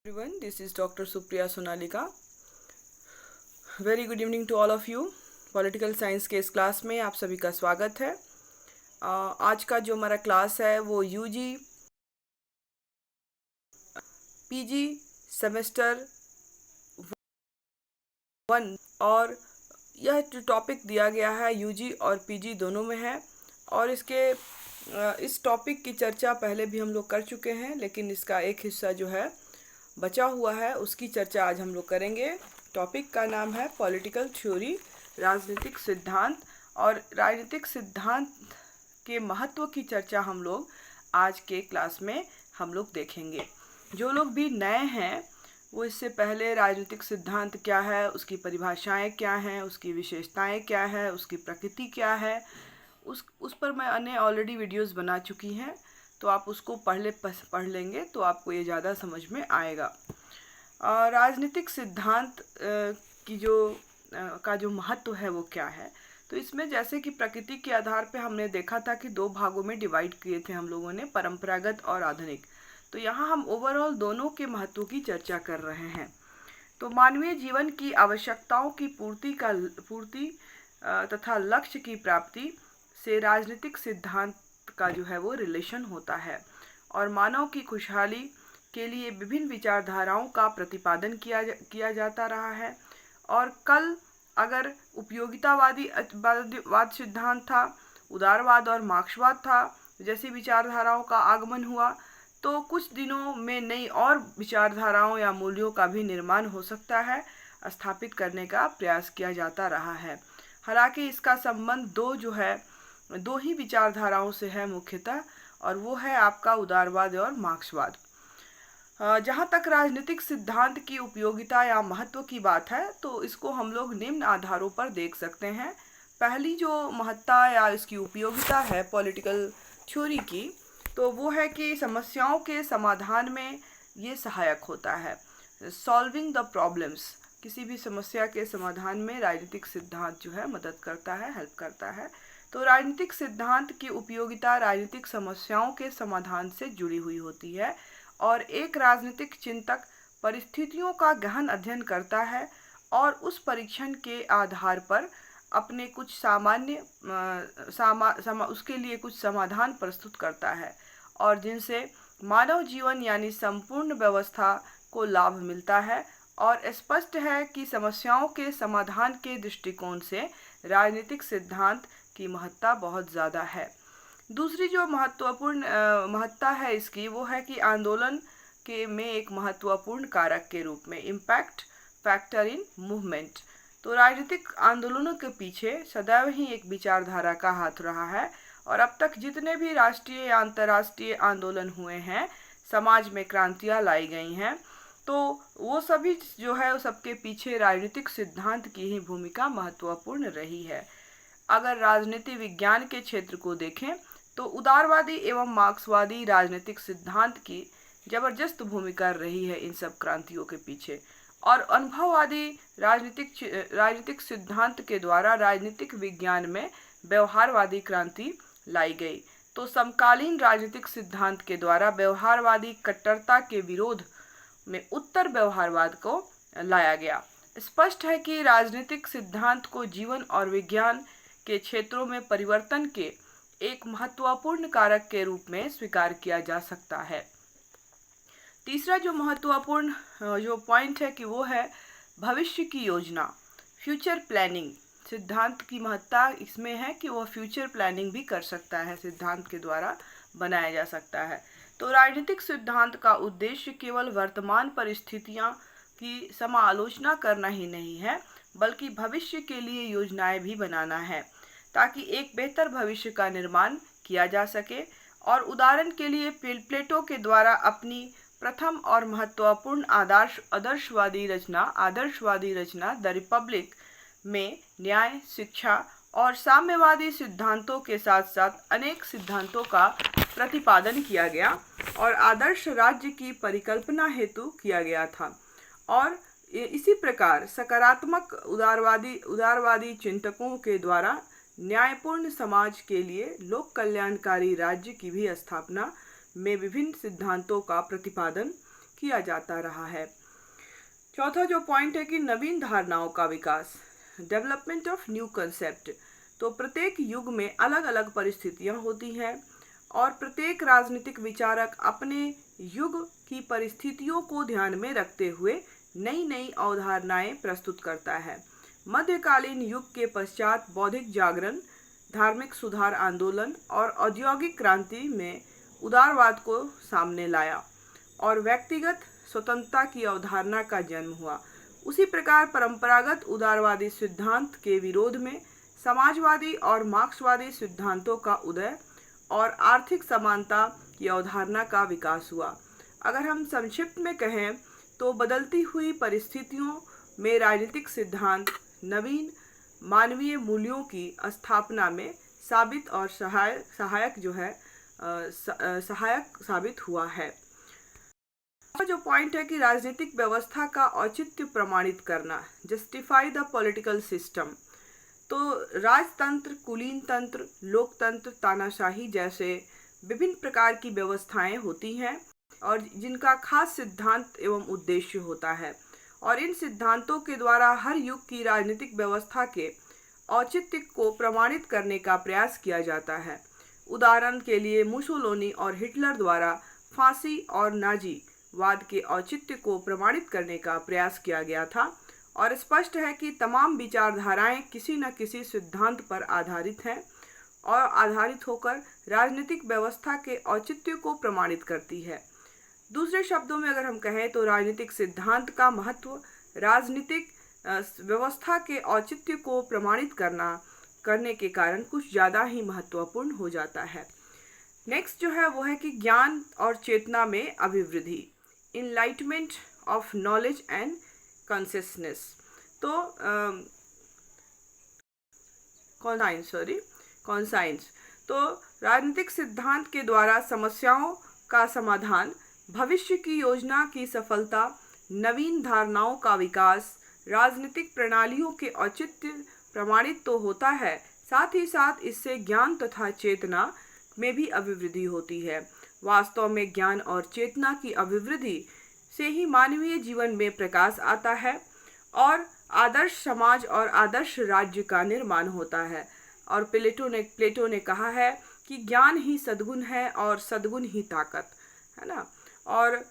Everyone, this is Dr. Supriya Sonalika. Very good evening to all of you. Political science के इस class में आप सभी का स्वागत है। आज का जो हमारा क्लास है वो यूजी पीजी सेमेस्टर 1 और यह जो टॉपिक दिया गया है यूजी और पीजी दोनों में है और इस टॉपिक की चर्चा पहले भी हम लोग कर चुके हैं, लेकिन इसका एक हिस्सा जो है बचा हुआ है उसकी चर्चा आज हम लोग करेंगे। टॉपिक का नाम है पॉलिटिकल थ्योरी, राजनीतिक सिद्धांत, और राजनीतिक सिद्धांत के महत्व की चर्चा हम लोग आज के क्लास में हम लोग देखेंगे। जो लोग भी नए हैं वो इससे पहले राजनीतिक सिद्धांत क्या है, उसकी परिभाषाएं क्या हैं, उसकी विशेषताएं क्या है, उसकी प्रकृति क्या है, उस पर मैंने ऑलरेडी वीडियोस बना चुकी हैं, तो आप उसको पढ़ लेंगे तो आपको ये ज़्यादा समझ में आएगा। राजनीतिक सिद्धांत की जो महत्व है वो क्या है, तो इसमें जैसे कि प्रकृति के आधार पे हमने देखा था कि दो भागों में डिवाइड किए थे हम लोगों ने, परंपरागत और आधुनिक। तो यहाँ हम ओवरऑल दोनों के महत्व की चर्चा कर रहे हैं। तो मानवीय जीवन की आवश्यकताओं की पूर्ति तथा लक्ष्य की प्राप्ति से राजनीतिक सिद्धांत का जो है वो रिलेशन होता है और मानव की खुशहाली के लिए विभिन्न विचारधाराओं का प्रतिपादन किया जाता रहा है। और कल अगर उपयोगितावाद सिद्धांत था, उदारवाद और मार्क्सवाद था जैसी विचारधाराओं का आगमन हुआ, तो कुछ दिनों में नई और विचारधाराओं या मूल्यों का भी निर्माण हो सकता है, स्थापित करने का प्रयास किया जाता रहा है। हालांकि इसका संबंध दो ही विचारधाराओं से है मुख्यतः, और वो है आपका उदारवाद और मार्क्सवाद। जहाँ तक राजनीतिक सिद्धांत की उपयोगिता या महत्व की बात है तो इसको हम लोग निम्न आधारों पर देख सकते हैं। पहली जो महत्ता या इसकी उपयोगिता है पॉलिटिकल थ्योरी की, तो वो है कि समस्याओं के समाधान में ये सहायक होता है। सॉल्विंग द प्रॉब्लम्स, किसी भी समस्या के समाधान में राजनीतिक सिद्धांत जो है मदद करता है, हेल्प करता है। तो राजनीतिक सिद्धांत की उपयोगिता राजनीतिक समस्याओं के समाधान से जुड़ी हुई होती है और एक राजनीतिक चिंतक परिस्थितियों का गहन अध्ययन करता है और उस परीक्षण के आधार पर अपने कुछ उसके लिए कुछ समाधान प्रस्तुत करता है और जिनसे मानव जीवन यानी संपूर्ण व्यवस्था को लाभ मिलता है। और स्पष्ट है कि समस्याओं के समाधान के दृष्टिकोण से राजनीतिक सिद्धांत की महत्ता बहुत ज़्यादा है। दूसरी जो महत्वपूर्ण महत्ता है इसकी, वो है कि आंदोलन में एक महत्वपूर्ण कारक के रूप में, इम्पैक्ट फैक्टर इन मूवमेंट। तो राजनीतिक आंदोलनों के पीछे सदैव ही एक विचारधारा का हाथ रहा है और अब तक जितने भी राष्ट्रीय या अंतर्राष्ट्रीय आंदोलन हुए हैं, समाज में क्रांतियाँ लाई गई हैं, तो वो सभी जो है वो सबके पीछे राजनीतिक सिद्धांत की ही भूमिका महत्वपूर्ण रही है। अगर राजनीति विज्ञान के क्षेत्र को देखें तो उदारवादी एवं मार्क्सवादी राजनीतिक सिद्धांत की जबरदस्त भूमिका रही है इन सब क्रांतियों के पीछे। और अनुभववादी राजनीतिक सिद्धांत के द्वारा राजनीतिक विज्ञान में व्यवहारवादी क्रांति लाई गई। तो समकालीन राजनीतिक सिद्धांत के द्वारा व्यवहारवादी कट्टरता के विरोध में उत्तर व्यवहारवाद को लाया गया। स्पष्ट है कि राजनीतिक सिद्धांत को जीवन और विज्ञान के क्षेत्रों में परिवर्तन के एक महत्वपूर्ण कारक के रूप में स्वीकार किया जा सकता है। तीसरा जो महत्वपूर्ण जो पॉइंट है कि वो है भविष्य की योजना, फ्यूचर प्लानिंग। सिद्धांत की महत्ता इसमें है कि वह फ्यूचर प्लानिंग भी कर सकता है, सिद्धांत के द्वारा बनाया जा सकता है। तो राजनीतिक सिद्धांत का उद्देश्य केवल वर्तमान परिस्थितियां की समालोचना करना ही नहीं है, बल्कि भविष्य के लिए योजनाएं भी बनाना है ताकि एक बेहतर भविष्य का निर्माण किया जा सके। और उदाहरण के लिए प्लेटो के द्वारा अपनी प्रथम और महत्वपूर्ण आदर्शवादी रचना द रिपब्लिक में न्याय, शिक्षा और साम्यवादी सिद्धांतों के साथ साथ अनेक सिद्धांतों का प्रतिपादन किया गया और आदर्श राज्य की परिकल्पना हेतु किया गया था। और इसी प्रकार सकारात्मक उदारवादी चिंतकों के द्वारा न्यायपूर्ण समाज के लिए लोक कल्याणकारी राज्य की भी स्थापना में विभिन्न सिद्धांतों का प्रतिपादन किया जाता रहा है। चौथा जो पॉइंट है कि नवीन धारणाओं का विकास, डेवलपमेंट ऑफ न्यू कंसेप्ट। तो प्रत्येक युग में अलग अलग परिस्थितियां होती हैं और प्रत्येक राजनीतिक विचारक अपने युग की परिस्थितियों को ध्यान में रखते हुए नई नई अवधारणाएं प्रस्तुत करता है। मध्यकालीन युग के पश्चात बौद्धिक जागरण, धार्मिक सुधार आंदोलन और औद्योगिक क्रांति में उदारवाद को सामने लाया और व्यक्तिगत स्वतंत्रता की अवधारणा का जन्म हुआ। उसी प्रकार परंपरागत उदारवादी सिद्धांत के विरोध में समाजवादी और मार्क्सवादी सिद्धांतों का उदय और आर्थिक समानता की अवधारणा का विकास हुआ। अगर हम संक्षिप्त में कहें तो बदलती हुई परिस्थितियों में राजनीतिक सिद्धांत नवीन मानवीय मूल्यों की स्थापना में साबित और सहायक साबित हुआ है। जो पॉइंट है कि राजनीतिक व्यवस्था का औचित्य प्रमाणित करना, जस्टिफाई द पॉलिटिकल सिस्टम। तो राजतंत्र, कुलीन तंत्र, लोकतंत्र, तानाशाही जैसे विभिन्न प्रकार की व्यवस्थाएं होती हैं और जिनका खास सिद्धांत एवं उद्देश्य होता है और इन सिद्धांतों के द्वारा हर युग की राजनीतिक व्यवस्था के औचित्य को प्रमाणित करने का प्रयास किया जाता है। उदाहरण के लिए मुसोलिनी और हिटलर द्वारा फांसी और नाजी वाद के औचित्य को प्रमाणित करने का प्रयास किया गया था और स्पष्ट है कि तमाम विचारधाराएं किसी न किसी सिद्धांत पर आधारित हैं और आधारित होकर राजनीतिक व्यवस्था के औचित्य को प्रमाणित करती है। दूसरे शब्दों में अगर हम कहें तो राजनीतिक सिद्धांत का महत्व राजनीतिक व्यवस्था के औचित्य को प्रमाणित करने के कारण कुछ ज़्यादा ही महत्वपूर्ण हो जाता है। नेक्स्ट जो है वो है कि ज्ञान और चेतना में अभिवृद्धि, enlightenment of knowledge and consciousness. तो कॉन्साइंस। तो राजनीतिक सिद्धांत के द्वारा समस्याओं का समाधान, भविष्य की योजना की सफलता, नवीन धारणाओं का विकास, राजनीतिक प्रणालियों के औचित्य प्रमाणित तो होता है, साथ ही साथ इससे ज्ञान तथा चेतना में भी अभिवृद्धि होती है। वास्तव में ज्ञान और चेतना की अभिवृद्धि से ही मानवीय जीवन में प्रकाश आता है और आदर्श समाज और आदर्श राज्य का निर्माण होता है। और प्लेटो ने कहा है कि ज्ञान ही सद्गुण है और सद्गुण ही ताकत है ना। और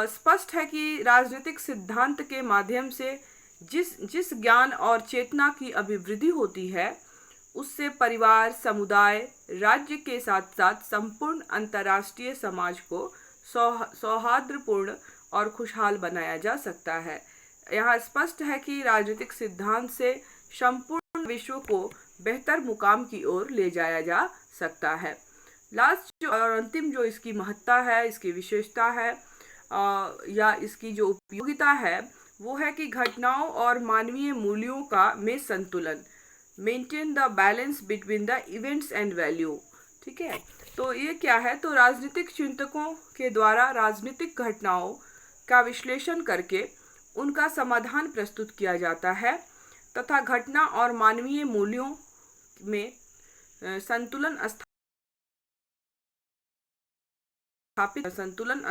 स्पष्ट है कि राजनीतिक सिद्धांत के माध्यम से जिस ज्ञान और चेतना की अभिवृद्धि होती है उससे परिवार, समुदाय, राज्य के साथ साथ संपूर्ण अंतर्राष्ट्रीय समाज को सौहार्दपूर्ण और खुशहाल बनाया जा सकता है। यहाँ स्पष्ट है कि राजनीतिक सिद्धांत से संपूर्ण विश्व को बेहतर मुकाम की ओर ले जाया जा सकता है। लास्ट और अंतिम जो इसकी महत्ता है, इसकी विशेषता है या इसकी जो उपयोगिता है वो है कि घटनाओं और मानवीय मूल्यों का में संतुलन, maintain the balance between the events and value. ठीक है, तो ये क्या है, तो राजनीतिक चिंतकों के द्वारा राजनीतिक घटनाओं का विश्लेषण करके उनका समाधान प्रस्तुत किया जाता है तथा घटना और मानवीय मूल्यों में संतुलन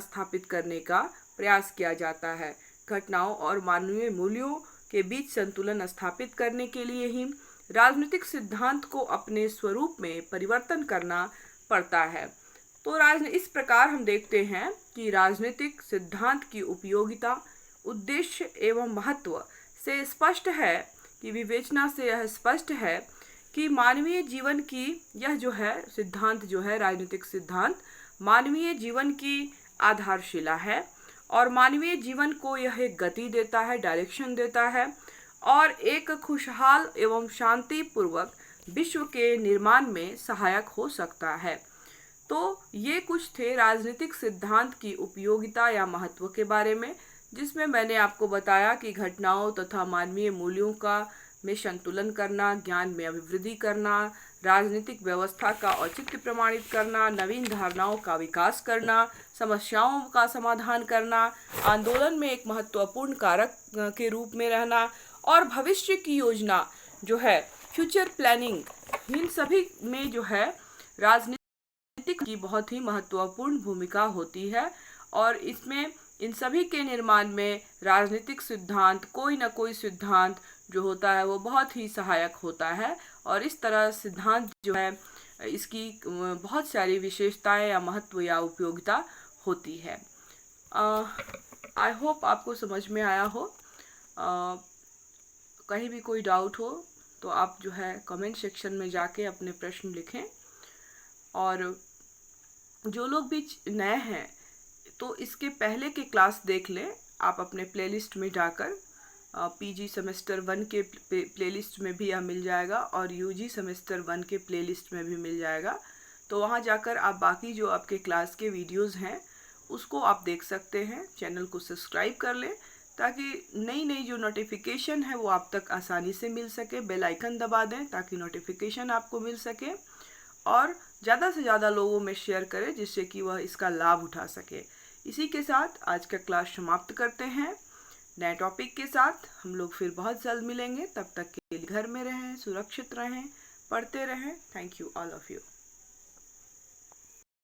स्थापित करने का प्रयास किया जाता है। घटनाओं और मानवीय मूल्यों के बीच संतुलन स्थापित करने के लिए ही राजनीतिक सिद्धांत को अपने स्वरूप में परिवर्तन करना पड़ता है। तो इस प्रकार हम देखते हैं कि राजनीतिक सिद्धांत की उपयोगिता, उद्देश्य एवं महत्व से स्पष्ट है कि विवेचना से यह स्पष्ट है कि मानवीय जीवन की यह जो है सिद्धांत जो है राजनीतिक सिद्धांत मानवीय जीवन की आधारशिला है और मानवीय जीवन को यह एक गति देता है, डायरेक्शन देता है और एक खुशहाल एवं शांतिपूर्वक विश्व के निर्माण में सहायक हो सकता है। तो ये कुछ थे राजनीतिक सिद्धांत की उपयोगिता या महत्व के बारे में, जिसमें मैंने आपको बताया कि घटनाओं तथा मानवीय मूल्यों का में संतुलन करना, ज्ञान में अभिवृद्धि करना, राजनीतिक व्यवस्था का औचित्य प्रमाणित करना, नवीन धारणाओं का विकास करना, समस्याओं का समाधान करना, आंदोलन में एक महत्वपूर्ण कारक के रूप में रहना और भविष्य की योजना जो है फ्यूचर प्लानिंग, इन सभी में जो है राजनीतिक की बहुत ही महत्वपूर्ण भूमिका होती है और इसमें इन सभी के निर्माण में राजनीतिक सिद्धांत, कोई ना कोई सिद्धांत जो होता है वो बहुत ही सहायक होता है। और इस तरह सिद्धांत जो है इसकी बहुत सारी विशेषताएं या महत्व या उपयोगिता होती है। आई होप आपको समझ में आया हो। कहीं भी कोई डाउट हो तो आप जो है कमेंट सेक्शन में जाके अपने प्रश्न लिखें। और जो लोग भी नए हैं तो इसके पहले के क्लास देख लें आप अपने प्लेलिस्ट में जाकर। पीजी सेमेस्टर 1 के प्लेलिस्ट में भी यह मिल जाएगा और यूजी सेमेस्टर 1 के प्लेलिस्ट में भी मिल जाएगा। तो वहाँ जाकर आप बाकी जो आपके क्लास के वीडियोस हैं उसको आप देख सकते हैं। चैनल को सब्सक्राइब कर लें ताकि नई नई जो नोटिफिकेशन है वो आप तक आसानी से मिल सके। बेल आइकन दबा दें ताकि नोटिफिकेशन आपको मिल सके और ज़्यादा से ज़्यादा लोगों में शेयर करें जिससे कि वह इसका लाभ उठा सके। इसी के साथ आज का क्लास समाप्त करते हैं। नए टॉपिक के साथ हम लोग फिर बहुत जल्द मिलेंगे। तब तक के लिए घर में रहें, सुरक्षित रहें, पढ़ते रहें। Thank you all of you.